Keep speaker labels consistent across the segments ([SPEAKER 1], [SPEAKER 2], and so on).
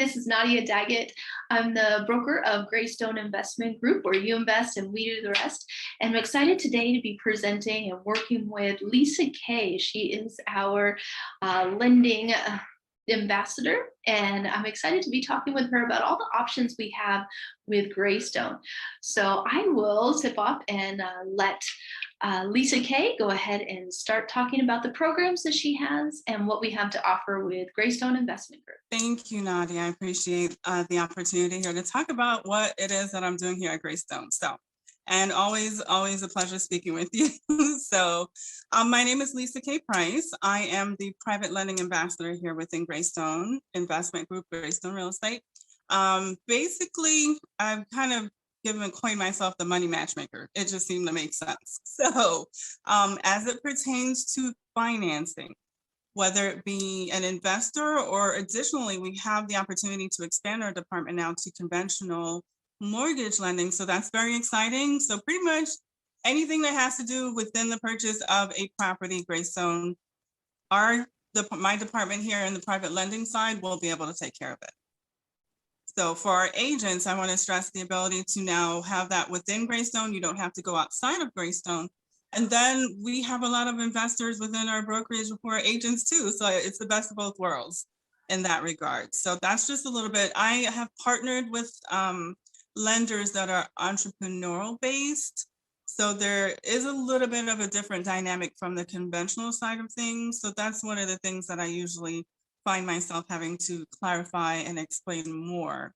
[SPEAKER 1] this is Nadia Daggett. I'm the broker of Graystone Investment Group, where you invest and we do the rest. And I'm excited today to be presenting and working with Lisa Kay. She is our lending ambassador, and I'm excited to be talking with her about all the options we have with Graystone. So I will tip off and let Lisa Kay go ahead and start talking about the programs that she has and what we have to offer with Graystone Investment Group.
[SPEAKER 2] Thank you, Nadia. I appreciate the opportunity here to talk about what it is that I'm doing here at Graystone. And always a pleasure speaking with you. My name is Lisa K. Price. I am the private lending ambassador here within Graystone Investment Group, Graystone Real Estate. Basically, I've kind of coined myself the money matchmaker. It just seemed to make sense. So as it pertains to financing, whether it be an investor or additionally, we have the opportunity to expand our department now to conventional mortgage lending. So that's very exciting. So pretty much anything that has to do within the purchase of a property, Graystone, my department here in the private lending side will be able to take care of it. So for our agents, I want to stress the ability to now have that within Graystone. You don't have to go outside of Graystone. And then we have a lot of investors within our brokerage who are agents too. So it's the best of both worlds in that regard. So that's just a little bit. I have partnered with lenders that are entrepreneurial based. So there is a little bit of a different dynamic from the conventional side of things. So that's one of the things that I usually find myself having to clarify and explain more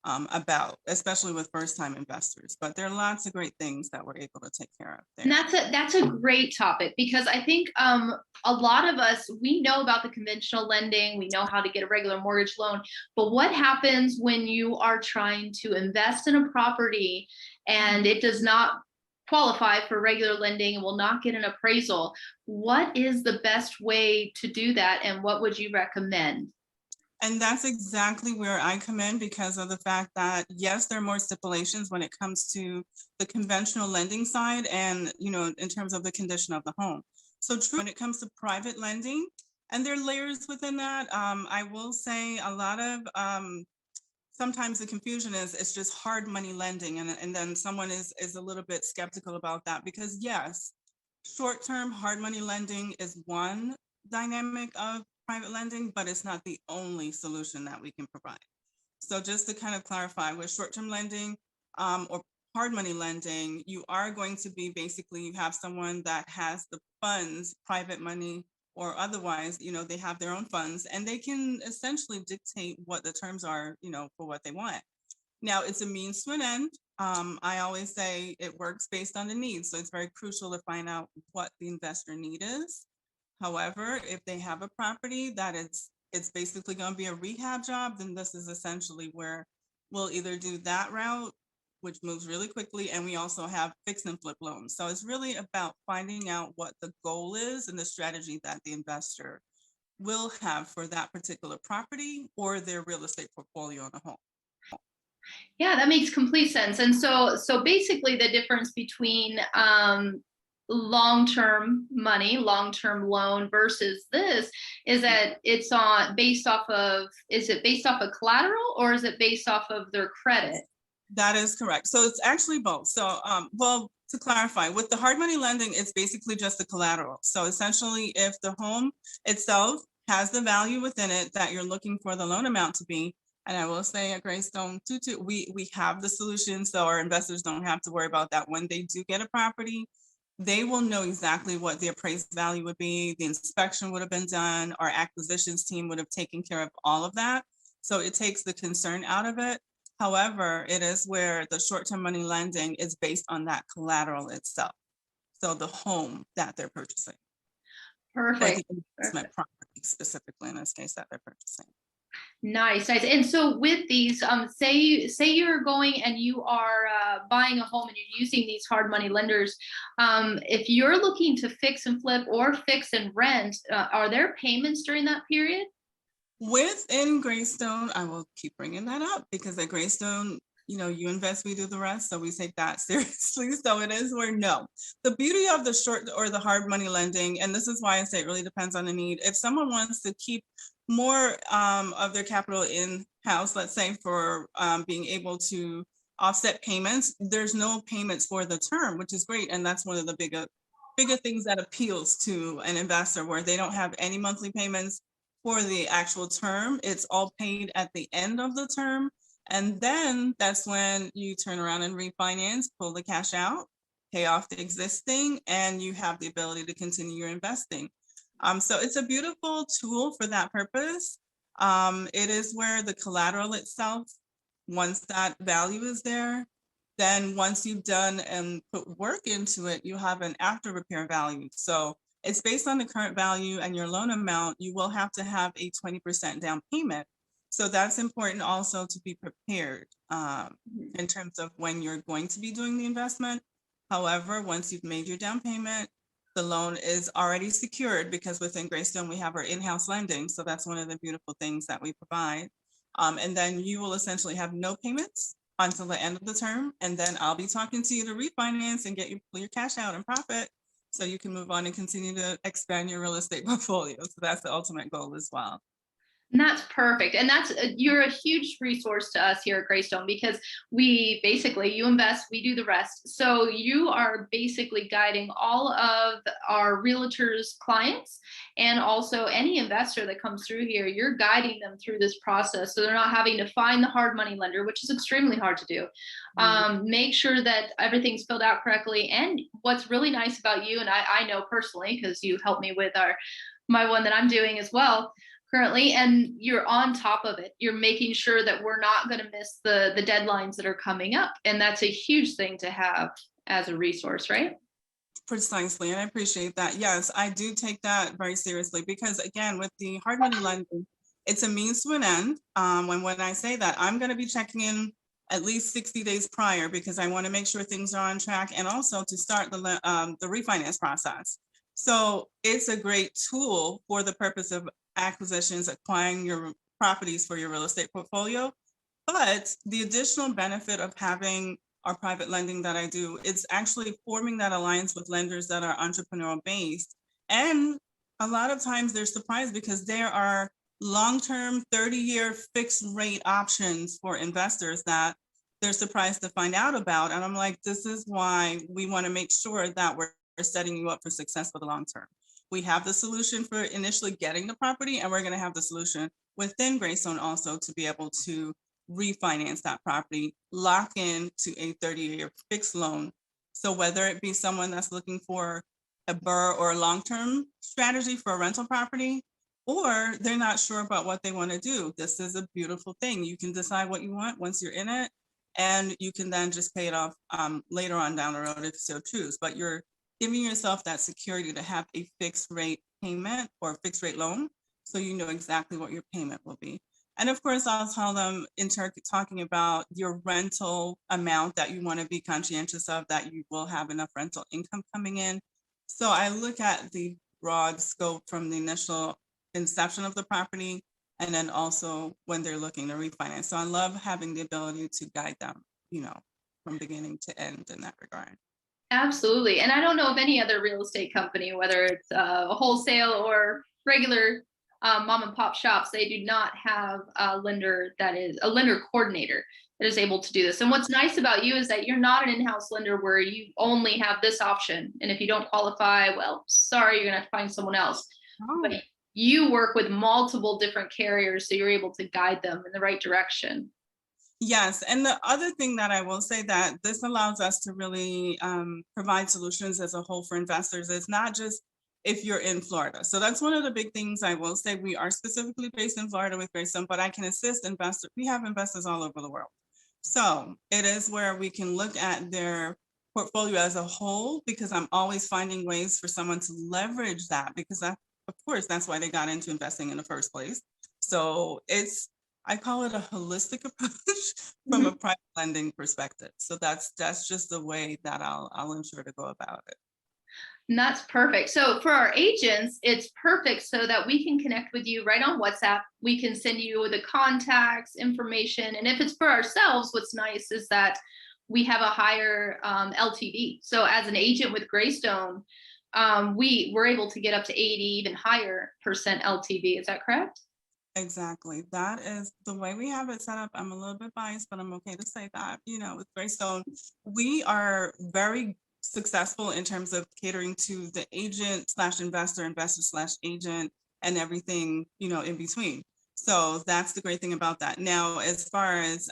[SPEAKER 2] about, especially with first-time investors. But there are lots of great things that we're able to take care of there.
[SPEAKER 1] And that's a great topic, because I think a lot of us, we know about the conventional lending, we know how to get a regular mortgage loan, but what happens when you are trying to invest in a property and it does not qualify for regular lending and will not get an appraisal? What is the best way to do that, and what would you recommend?
[SPEAKER 2] And that's exactly where I come in, because of the fact that, yes, there are more stipulations when it comes to the conventional lending side and, in terms of the condition of the home. So true, when it comes to private lending, and there are layers within that, I will say a lot of, sometimes the confusion is it's just hard money lending. And then someone is a little bit skeptical about that, because yes, short-term hard money lending is one dynamic of private lending, but it's not the only solution that we can provide. So just to kind of clarify, with short-term lending or hard money lending, you are going to be basically, you have someone that has the funds, private money or otherwise, they have their own funds, and they can essentially dictate what the terms are, for what they want. Now, it's a means to an end. I always say it works based on the needs. So it's very crucial to find out what the investor need is. However, if they have a property that it's basically going to be a rehab job, then this is essentially where we'll either do that route, which moves really quickly, and we also have fix and flip loans. So it's really about finding out what the goal is and the strategy that the investor will have for that particular property or their real estate portfolio on a home.
[SPEAKER 1] Yeah, that makes complete sense. And so basically the difference between long-term money, long-term loan versus this is that it's based off of collateral, or is it based off of their credit?
[SPEAKER 2] That is correct. So it's actually both. So, well, to clarify, with the hard money lending, it's basically just the collateral. So essentially, if the home itself has the value within it that you're looking for the loan amount to be, and I will say at Graystone, we have the solution, so our investors don't have to worry about that. When they do get a property, they will know exactly what the appraised value would be. The inspection would have been done. Our acquisitions team would have taken care of all of that. So it takes the concern out of it. However, it is where the short-term money lending is based on that collateral itself. So the home that they're purchasing.
[SPEAKER 1] Perfect.
[SPEAKER 2] Or the investment property specifically in this case that they're purchasing.
[SPEAKER 1] Nice. And so with these, say you're going and you are buying a home and you're using these hard money lenders. If you're looking to fix and flip or fix and rent, are there payments during that period?
[SPEAKER 2] Within Graystone, I will keep bringing that up, because at Graystone, you invest, we do the rest. So we take that seriously. So it is where no. The beauty of the short or the hard money lending, and this is why I say it really depends on the need. If someone wants to keep more of their capital in house, let's say for being able to offset payments, there's no payments for the term, which is great. And that's one of the bigger things that appeals to an investor, where they don't have any monthly payments for the actual term. It's all paid at the end of the term. And then that's when you turn around and refinance, pull the cash out, pay off the existing, and you have the ability to continue your investing. So it's a beautiful tool for that purpose. It is where the collateral itself, once that value is there, then once you've done and put work into it, you have an after repair value. So it's based on the current value and your loan amount. You will have to have a 20% down payment. So that's important also to be prepared in terms of when you're going to be doing the investment. However, once you've made your down payment, the loan is already secured, because within Graystone, we have our in-house lending. So that's one of the beautiful things that we provide. And then you will essentially have no payments until the end of the term. And then I'll be talking to you to refinance and get your cash out and profit, so you can move on and continue to expand your real estate portfolio. So that's the ultimate goal as well.
[SPEAKER 1] And that's perfect. And that's you're a huge resource to us here at Graystone, because we basically, you invest, we do the rest. So you are basically guiding all of our realtors' clients, and also any investor that comes through here, you're guiding them through this process. So they're not having to find the hard money lender, which is extremely hard to do. Make sure that everything's filled out correctly. And what's really nice about you, and I know personally, because you helped me with my one that I'm doing as well currently, and you're on top of it. You're making sure that we're not going to miss the deadlines that are coming up, and that's a huge thing to have as a resource, right?
[SPEAKER 2] Precisely, and I appreciate that. Yes, I do take that very seriously, because again, with the hard money lending, it's a means to an end. When I say that, I'm going to be checking in at least 60 days prior, because I want to make sure things are on track, and also to start the refinance process. So it's a great tool for the purpose of acquisitions, acquiring your properties for your real estate portfolio. But the additional benefit of having our private lending that I do, it's actually forming that alliance with lenders that are entrepreneurial based. And a lot of times they're surprised, because there are long-term 30-year fixed rate options for investors that they're surprised to find out about. And I'm like, this is why we want to make sure that we're setting you up for success for the long term. We have the solution for initially getting the property, and we're going to have the solution within Graystone also to be able to refinance that property, lock in to a 30-year fixed loan. So whether it be someone that's looking for a BRRRR or a long-term strategy for a rental property, or they're not sure about what they want to do, this is a beautiful thing. You can decide what you want once you're in it, and you can then just pay it off later on down the road if you so choose. But you're giving yourself that security to have a fixed rate payment or fixed rate loan, so you know exactly what your payment will be. And of course, I'll tell them in talking about your rental amount that you want to be conscientious of, that you will have enough rental income coming in. So I look at the broad scope from the initial inception of the property, and then also when they're looking to refinance. So I love having the ability to guide them, from beginning to end in that regard.
[SPEAKER 1] Absolutely. And I don't know of any other real estate company, whether it's a wholesale or regular mom and pop shops, they do not have a lender that is a lender coordinator that is able to do this. And what's nice about you is that you're not an in-house lender where you only have this option. And if you don't qualify, well, sorry, you're going to have to find someone else.
[SPEAKER 2] Oh.
[SPEAKER 1] But you work with multiple different carriers, so you're able to guide them in the right direction.
[SPEAKER 2] Yes, and the other thing that I will say, that this allows us to really provide solutions as a whole for investors. It's not just if you're in Florida. So that's one of the big things I will say. We are specifically based in Florida with Graystone, but I can assist investors. We have investors all over the world. So it is where we can look at their portfolio as a whole, because I'm always finding ways for someone to leverage that, because that, of course, that's why they got into investing in the first place. So I call it a holistic approach from a private lending perspective. So that's just the way that I'll ensure to go about it.
[SPEAKER 1] And that's perfect. So for our agents, it's perfect so that we can connect with you right on WhatsApp. We can send you the contacts, information. And if it's for ourselves, what's nice is that we have a higher LTV. So as an agent with Graystone, we're able to get up to 80, even higher percent LTV. Is that correct?
[SPEAKER 2] Exactly. That is the way we have it set up. I'm a little bit biased, but I'm okay to say that. With Graystone, we are very successful in terms of catering to the agent slash investor, investor slash agent, and everything, in between. So that's the great thing about that. Now, as far as,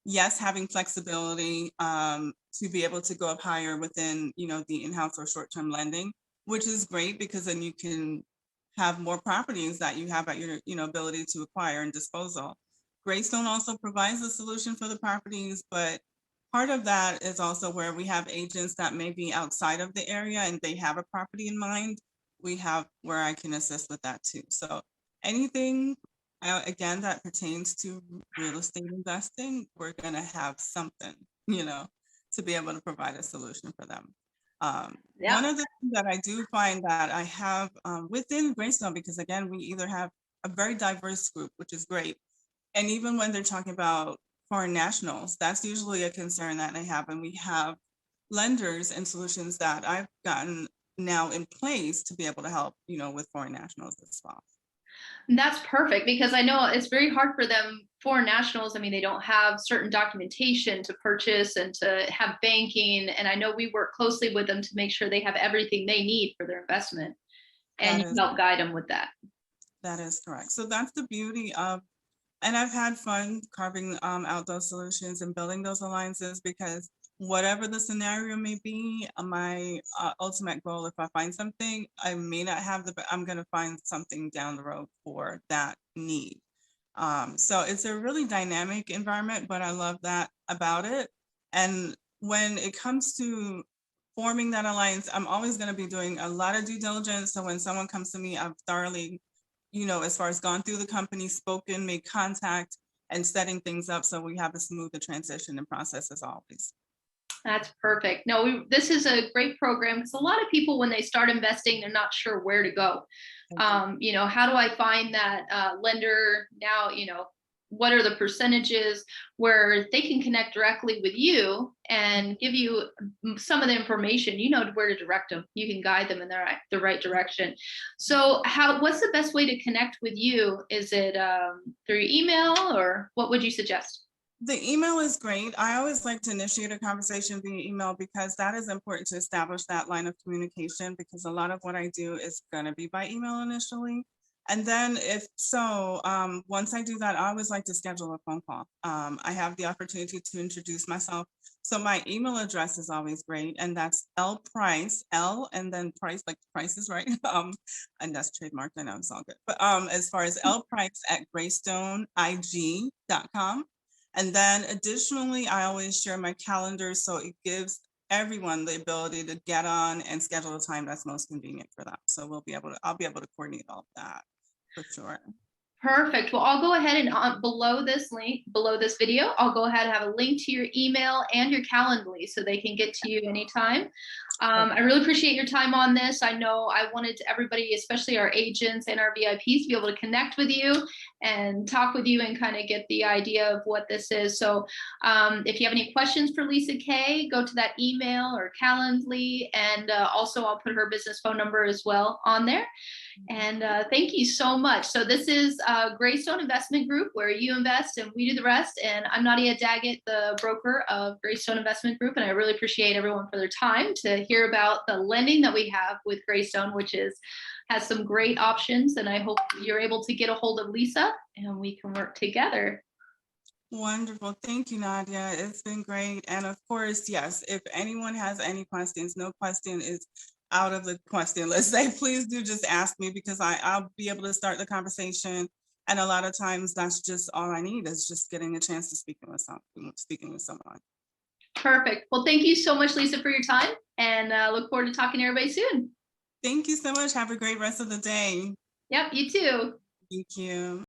[SPEAKER 2] yes, having flexibility to be able to go up higher within, the in-house or short-term lending, which is great because then you can have more properties that you have at your ability to acquire and disposal. Graystone also provides a solution for the properties, but part of that is also where we have agents that may be outside of the area and they have a property in mind. We have where I can assist with that too. So anything again that pertains to real estate investing, we're going to have something, to be able to provide a solution for them. One
[SPEAKER 1] Yeah.
[SPEAKER 2] of the things that I do find that I have within Graystone, because again, we either have a very diverse group, which is great. And even when they're talking about foreign nationals, that's usually a concern that I have. And we have lenders and solutions that I've gotten now in place to be able to help, with foreign nationals as well.
[SPEAKER 1] That's perfect because I know it's very hard for them, foreign nationals. I mean, they don't have certain documentation to purchase and to have banking. And I know we work closely with them to make sure they have everything they need for their investment. And
[SPEAKER 2] That
[SPEAKER 1] you
[SPEAKER 2] is
[SPEAKER 1] help guide them with that.
[SPEAKER 2] that is correct. So that's the beauty of, and I've had fun carving out those solutions and building those alliances because whatever the scenario may be, my ultimate goal, if I find something, I may not have I'm going to find something down the road for that need. So it's a really dynamic environment, but I love that about it. And when it comes to forming that alliance, I'm always going to be doing a lot of due diligence. So when someone comes to me, I've thoroughly, as far as gone through the company, spoken, made contact, and setting things up so we have a smoother transition and process as always.
[SPEAKER 1] That's perfect. No, this is a great program because a lot of people, when they start investing, they're not sure where to go. How do I find that lender now? What are the percentages where they can connect directly with you and give you some of the information? You know where to direct them. You can guide them in the right direction. So, what's the best way to connect with you? Is it through email, or what would you suggest?
[SPEAKER 2] The email is great. I always like to initiate a conversation via email because that is important to establish that line of communication because a lot of what I do is going to be by email initially. And then if so, once I do that, I always like to schedule a phone call. I have the opportunity to introduce myself. So my email address is always great. And that's lprice, L and then price, like the price is right. And that's trademarked. I know it's all good. But as far as lprice at graystoneig.com. And then additionally, I always share my calendar so it gives everyone the ability to get on and schedule a time that's most convenient for them. So I'll be able to coordinate all of that for sure.
[SPEAKER 1] Perfect. Well, I'll go ahead and below this link, below this video, I'll go ahead and have a link to your email and your Calendly so they can get to you anytime. I really appreciate your time on this. I know I wanted everybody, especially our agents and our VIPs, to be able to connect with you and talk with you and kind of get the idea of what this is. So if you have any questions for Lisa Kay, go to that email or Calendly. And also I'll put her business phone number as well on there. And thank you so much. So this is Graystone Investment Group, where you invest and we do the rest. And I'm Nadia Daggett, the broker of Graystone Investment Group. And I really appreciate everyone for their time to hear about the lending that we have with Graystone, which has some great options. And I hope you're able to get a hold of Lisa and we can work together.
[SPEAKER 2] Wonderful. Thank you, Nadia. It's been great. And of course, yes, if anyone has any questions, no question is out of the question. Let's say, please do just ask me because I'll be able to start the conversation. And a lot of times that's just all I need is just getting a chance to speaking with someone.
[SPEAKER 1] Perfect. Well, thank you so much, Lisa, for your time, and look forward to talking to everybody soon.
[SPEAKER 2] Thank you so much. Have a great rest of the day.
[SPEAKER 1] Yep, you too.
[SPEAKER 2] Thank you.